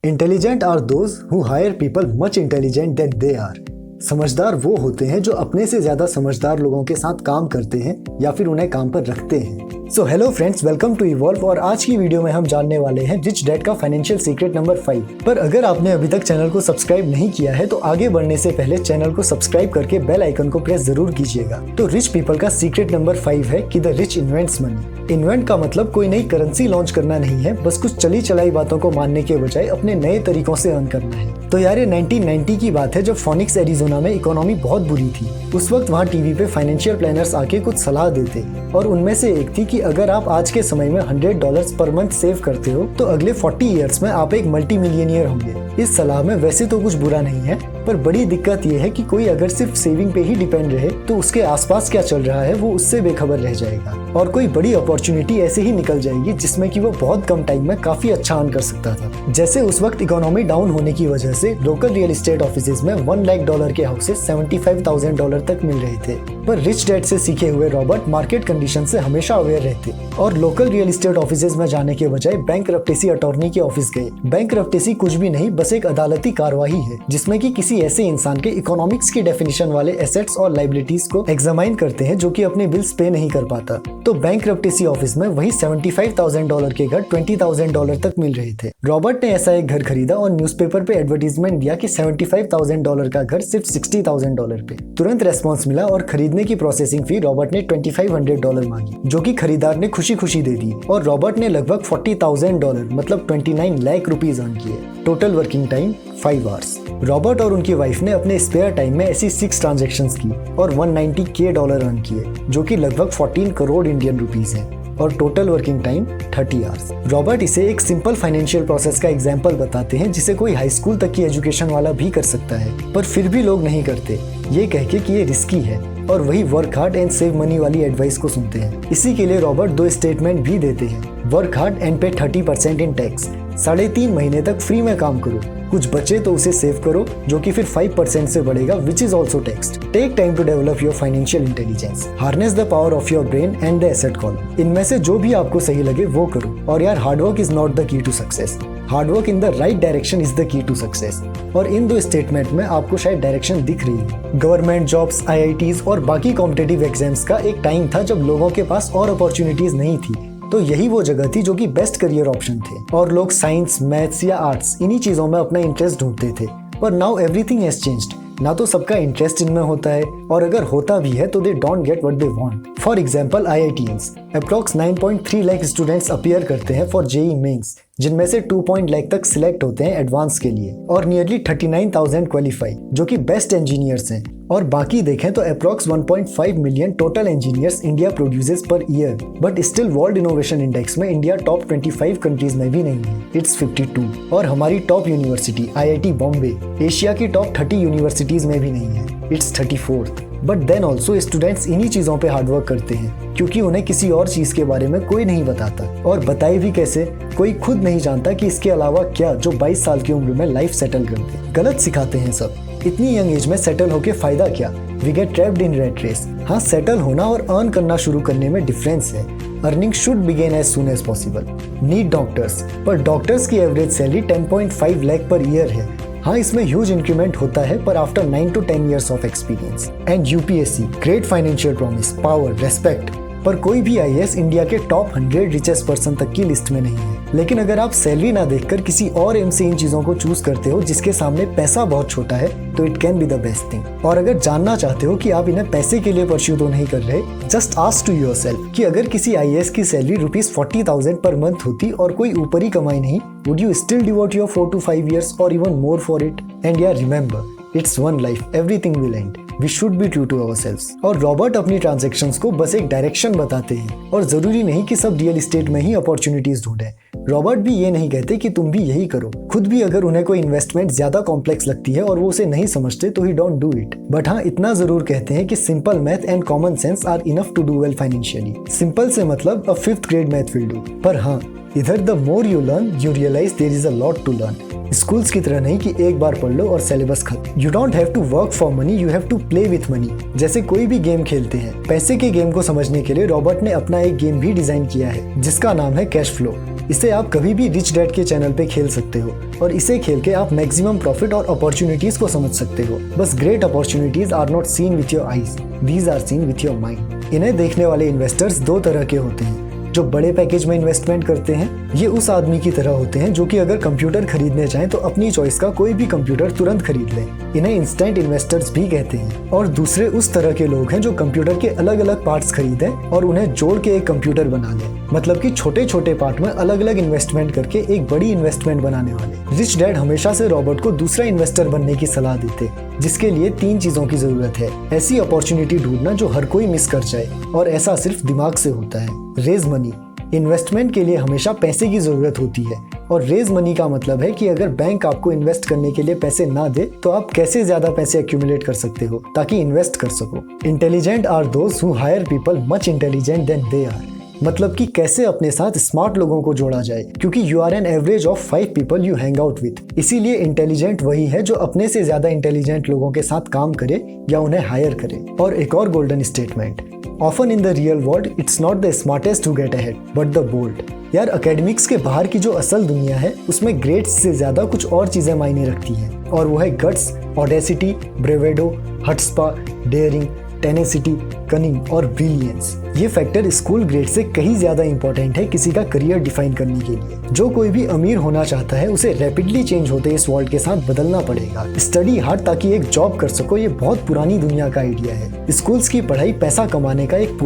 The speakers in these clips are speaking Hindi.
Intelligent are those who hire people much intelligent than they are. समझदार वो होते हैं जो अपने से ज्यादा समझदार लोगों के साथ काम करते हैं या फिर उन्हें काम पर रखते हैं। So hello friends, welcome to Evolve. और आज की वीडियो में हम जानने वाले हैं रिच डैड का फाइनेंशियल सीक्रेट नंबर 5। पर अगर आपने अभी तक चैनल को सब्सक्राइब नहीं किया है तो आगे बढ़ने से पहले चैनल को सब्सक्राइब करके बेल आइकन को प्रेस जरूर कीजिएगा। तो रिच पीपल का सीक्रेट नंबर 5 है कि the rich invents money. Invent का मतलब कोई नई करेंसी लॉन्च करना नहीं है, बस कुछ चली चलाई बातों को मानने के बजाय अपने नए तरीकों से अर्न करना है। तो यार ये 1990 की बात है जब फोनिक्स एरिजोना में इकोनॉमी बहुत बुरी थी। उस वक्त वहाँ टीवी पे फाइनेंशियल प्लानर्स आके कुछ सलाह देते और उनमें से एक थी कि अगर आप आज के समय में $100 पर मंथ सेव करते हो तो अगले 40 इयर्स में आप एक मल्टी मिलियनियर होंगे। इस सलाह में वैसे तो कुछ बुरा नहीं है, पर बड़ी दिक्कत यह है कि कोई अगर सिर्फ सेविंग पे ही डिपेंड रहे तो उसके आसपास क्या चल रहा है वो उससे बेखबर रह जाएगा और कोई बड़ी अपॉर्चुनिटी ऐसे ही निकल जाएगी जिसमें कि वो बहुत कम टाइम में काफी अच्छा अर्न कर सकता था। जैसे उस वक्त इकोनॉमी डाउन होने की वजह से लोकल रियल एस्टेट ऑफिसेज में $1 लाख के हाउसेस $75,000 तक मिल रहे थे। पर रिच डैड से सीखे हुए रॉबर्ट मार्केट कंडीशन से हमेशा अवेयर रहते और लोकल रियल एस्टेट ऑफिसेज में जाने के बजाय बैंकरप्टेसी अटॉर्नी के ऑफिस गए। बैंकरप्टेसी कुछ भी नहीं, बस एक अदालती कार्रवाई है जिसमें कि किसी ऐसे इंसान के इकोनॉमिक्स की डेफिनेशन वाले एसेट्स और लायबिलिटीज को एग्जामाइन करते हैं जो कि अपने बिल्स पे नहीं कर पाता। तो बैंकरप्टेसी ऑफिस में वही $75,000 के घर $20,000 तक मिल रहे थे। रॉबर्ट ने ऐसा एक घर खरीदा और न्यूज़पेपर पे एडवर्टीजमेंट दिया कि $75,000 का घर सिर्फ $60,000 पे। तुरंत रेस्पॉन्स मिला और खरीदने की प्रोसेसिंग फी रॉबर्ट ने $2,500 मांगी, जो कि खरीदार ने खुशी खुशी दे दी और रॉबर्ट ने लगभग $40,000 मतलब 29 लाख रुपीस अर्न किए। Total working time 5 hours. Robert और उनकी वाइफ ने अपने स्पेयर टाइम में ऐसी 6 ट्रांजैक्शंस की और $190K अर्न किए, जो कि लगभग 14 करोड़ इंडियन रुपीस है और total working time 30 hours. Robert इसे एक सिंपल फाइनेंशियल प्रोसेस का एग्जांपल बताते हैं जिसे कोई हाई स्कूल तक की एजुकेशन वाला भी कर सकता है, पर फिर भी लोग नहीं करते, ये कह के कि ये रिस्की है और वही work hard and save money वाली एडवाइस को सुनते हैं। इसी के लिए रॉबर्ट 2 स्टेटमेंट भी देते हैं। वर्क हार्ड एंड पे 30% इन टैक्स। 3.5 महीने तक फ्री में काम करो, कुछ बचे तो उसे सेव करो जो कि फिर 5% से बढ़ेगा, which is also taxed. Take time to develop your financial intelligence. Harness the power of your brain and the asset call. इनमें से जो भी आपको सही लगे वो करो। और यार, hard work is not the key to success, hard work in the right direction is the key to success. और इन 2 स्टेटमेंट में आपको शायद डायरेक्शन दिख रही है। गवर्नमेंट जॉब्स, IITs और बाकी कॉम्पिटिटिव एग्जाम्स का एक टाइम था जब लोगों के पास और अपॉर्चुनिटीज नहीं थी, तो यही वो जगह थी जो कि बेस्ट करियर ऑप्शन थे और लोग साइंस, मैथ्स या आर्ट्स इन्हीं चीजों में अपना इंटरेस्ट ढूंढते थे। पर नाउ एवरीथिंग हैज चेंज्ड। ना तो सबका इंटरेस्ट इनमें होता है और अगर होता भी है तो they don't get what they want. For example, IITians approx 9.3 lakh students appear करते हैं फॉर JEE मेंस, जिनमें से 2 लाख तक सिलेक्ट होते हैं एडवांस के लिए और नियरली 39,000 क्वालिफाई जो कि बेस्ट इंजीनियर्स हैं। और बाकी देखें तो approx 1.5 million total engineers India produces per year, but still world innovation index में इंडिया टॉप 25 कंट्रीज में भी नहीं है, इट्स 52। और हमारी top university IIT Bombay Asia की टॉप 30 यूनिवर्सिटीज में भी नहीं है, it's 34th। But then also students इन्हीं चीजों पे हार्डवर्क करते हैं क्योंकि उन्हें किसी और चीज के बारे में कोई नहीं बताता, और बताए भी कैसे, कोई खुद नहीं जानता कि इसके अलावा क्या जो 22 साल की उम्र में लाइफ सेटल कर दे। गलत सिखाते हैं सब। इतनी यंग एज में सेटल होके फायदा क्या? We get trapped in rat race. हाँ, सेटल होना और अर्न करना शुरू करने में डिफरेंस है। Earning should begin as soon as possible. Need doctors, पर डॉक्टर्स की average salary 10.5 lakh per year है। हाँ, इसमें ह्यूज इंक्रीमेंट होता है पर after 9 to 10 years of experience. And UPSC, great financial promise, power, respect, पर कोई भी IAS इंडिया के टॉप 100 रिचेस्ट पर्सन तक की लिस्ट में नहीं है। लेकिन अगर आप सैलरी ना देखकर किसी और एम से इन चीजों को चूज करते हो जिसके सामने पैसा बहुत छोटा है, तो it can be the best thing. और अगर जानना चाहते हो कि आप इन्हें पैसे के लिए परस्यू तो नहीं कर रहे, जस्ट आस्क टू योरसेल्फ कि अगर किसी IAS की सैलरी ₹40,000 पर मंथ होती और कोई ऊपरी कमाई नहीं, would you still devote your 4 to 5 years or even more for it? And yeah, remember, it's one life, everything will end. We should be true to ourselves. और रॉबर्ट अपनी ट्रांजैक्शंस को बस एक डायरेक्शन बताते हैं और जरूरी नहीं कि सब रियल एस्टेट में ही अपॉर्चुनिटीज ढूंढें। रॉबर्ट भी ये नहीं कहते कि तुम भी यही करो। खुद भी अगर उन्हें कोई इन्वेस्टमेंट ज्यादा कॉम्प्लेक्स लगती है और वो उसे नहीं समझते तो ही डोंट डू इट। बट हाँ, इतना जरूर कहते हैं कि simple math and common sense are enough to do well financially. Simple से मतलब a 5th grade math will do. पर हाँ, इधर the more you learn you realize there is a lot to learn. Schools की तरह नहीं कि एक बार पढ़ लो और सिलेबस खत्म। You don't have to work for money, you have to play with money. जैसे कोई भी गेम खेलते हैं, पैसे के गेम को समझने के लिए रॉबर्ट ने अपना एक गेम भी डिजाइन किया है जिसका नाम है कैश फ्लो। इसे आप कभी भी रिच डैड के चैनल पे खेल सकते हो और इसे खेल के आप मैक्सिमम प्रॉफिट और अपॉर्चुनिटीज को समझ सकते हो। बस great opportunities are not seen with your eyes, these are seen with your mind. इन्हें देखने वाले इन्वेस्टर्स दो तरह के होते हैं। जो बड़े पैकेज में इन्वेस्टमेंट करते हैं ये उस आदमी की तरह होते हैं जो कि अगर कंप्यूटर खरीदने चाहें तो अपनी चॉइस का कोई भी कंप्यूटर तुरंत खरीद लें। इन्हें इंस्टेंट इन्वेस्टर्स भी कहते हैं। और दूसरे उस तरह के लोग हैं जो कंप्यूटर के अलग अलग पार्ट्स खरीदें और उन्हें जोड़ के एक कंप्यूटर बना लें, मतलब कि छोटे छोटे पार्ट में अलग अलग इन्वेस्टमेंट करके एक बड़ी इन्वेस्टमेंट बनाने वाले। रिच डैड हमेशा से रॉबर्ट को दूसरा इन्वेस्टर बनने की सलाह देते, जिसके लिए 3 चीजों की जरूरत है। ऐसी अपॉर्चुनिटी ढूंढना जो हर कोई मिस कर जाए, और ऐसा सिर्फ दिमाग से होता है। रेज मनी, इन्वेस्टमेंट के लिए हमेशा पैसे की जरूरत होती है। और रेज मनी का मतलब है कि अगर बैंक आपको इन्वेस्ट करने के लिए पैसे ना दे तो आप कैसे ज्यादा पैसे एक्यूमुलेट कर सकते हो ताकि इन्वेस्ट कर सको। Intelligent are those who hire people much intelligent than they are, मतलब कि कैसे अपने साथ स्मार्ट लोगों को जोड़ा जाए, क्योंकि you are an average of 5 people you hang out with. इसीलिए इंटेलिजेंट वही है जो अपने से ज्यादा इंटेलिजेंट लोगों के साथ काम करे या उन्हें हायर करे। और एक और golden statement, often in the real world it's not the smartest to get ahead but the bold. यार एकेडमिक्स के बाहर की जो असल दुनिया है उसमें ग्रेड्स से ज्यादा कुछ और चीजें मायने रखती हैं, और वो है guts, audacity, bravado, chutzpah, daring, tenacity, cunning और ब्रिलियंस। ये फैक्टर स्कूल ग्रेड से कहीं ज्यादा इंपॉर्टेंट है किसी का करियर डिफाइन करने के लिए। जो कोई भी अमीर होना चाहता है उसे रैपिडली चेंज होते इस वर्ल्ड के साथ बदलना पड़ेगा। स्टडी हार्ड ताकि एक जॉब कर सको, ये बहुत पुरानी दुनिया का आइडिया है। स्कूल्स की पढ़ाई पैसा कमाने का एक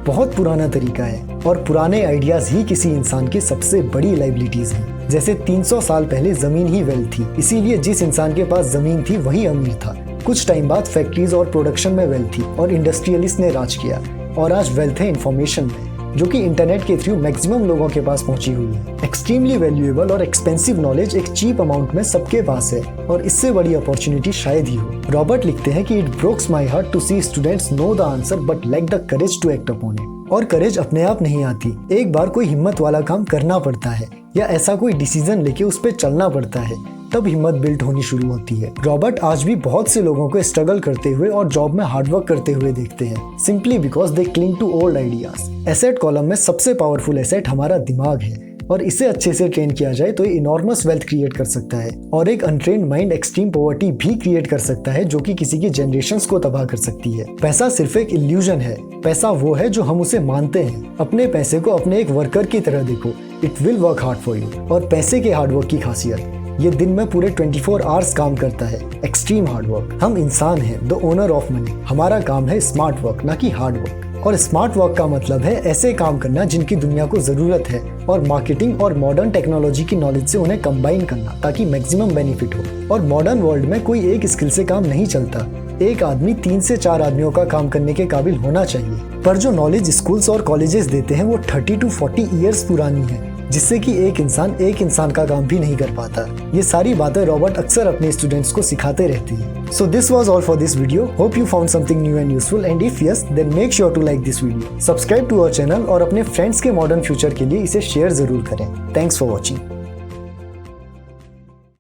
बहुत पुराना तरीका है, और पुराने आइडियाज ही किसी इंसान की सबसे बड़ी लाइबिलिटीज हैं। जैसे 300 साल पहले जमीन ही वेल्थ थी, इसीलिए जिस इंसान के पास जमीन थी वही अमीर था। कुछ टाइम बाद फैक्ट्रीज और प्रोडक्शन में वेल्थ थी और इंडस्ट्रियलिस्ट ने राज किया, और आज वेल्थ है इंफॉर्मेशन में, जो कि इंटरनेट के थ्रू मैक्सिमम लोगों के पास पहुंची हुई है। एक्सट्रीमली वैल्यूएबल और एक्सपेंसिव नॉलेज एक चीप अमाउंट में सबके पास है, और इससे बड़ी अपॉर्चुनिटी शायद ही हो। रॉबर्ट लिखते हैं कि it breaks my heart to see students know the answer but lack the courage to act upon it. और करेज अपने आप नहीं आती, एक बार कोई हिम्मत वाला काम करना पड़ता है या ऐसा कोई डिसीजन लेके उस पर चलना पड़ता है, तब हिम्मत बिल्ड होनी शुरू होती है। रॉबर्ट आज भी बहुत से लोगों को स्ट्रगल करते हुए और जॉब में हार्डवर्क करते हुए देखते हैं, simply because they cling to old ideas. Asset column में सबसे पावरफुल एसेट हमारा दिमाग है, और इसे अच्छे से ट्रेन किया जाए तो ये इनॉर्मस वेल्थ क्रिएट कर सकता है। और एक अनट्रेन्ड माइंड एक्सट्रीम पॉवर्टी भी क्रिएट कर सकता है, जो कि किसी की जनरेशंस को तबाह कर सकती है। पैसा सिर्फ एक इल्यूजन है, पैसा वो है जो हम उसे मानते हैं। अपने पैसे को अपने एक वर्कर की तरह देखो, it will work hard for you. और पैसे के हार्डवर्क की खासियत, ये दिन में पूरे 24 आवर्स काम करता है, एक्सट्रीम हार्डवर्क। हम इंसान हैं, द ओनर ऑफ मनी। हमारा काम है स्मार्ट वर्क, ना कि हार्ड वर्क। और स्मार्ट वर्क का मतलब है ऐसे काम करना जिनकी दुनिया को जरूरत है, और मार्केटिंग और मॉडर्न टेक्नोलॉजी की नॉलेज से उन्हें कंबाइन करना ताकि मैक्सिमम बेनिफिट हो। और मॉडर्न वर्ल्ड में कोई एक स्किल से काम नहीं चलता, एक आदमी 3 से 4 आदमियों का काम करने के काबिल होना चाहिए। पर जो नॉलेज स्कूल्स और कॉलेजेस देते हैं वो 30 to 40 ईयर्स पुरानी है, जिससे कि एक इंसान का काम भी नहीं कर पाता। ये सारी बातें रॉबर्ट अक्सर अपने स्टूडेंट्स को सिखाते रहते हैं। So this was all for this video. Hope you found something new and useful, and if yes then make sure to like this video, subscribe to our channel और अपने फ्रेंड्स के मॉडर्न फ्यूचर के लिए इसे शेयर जरूर करें। Thanks for watching.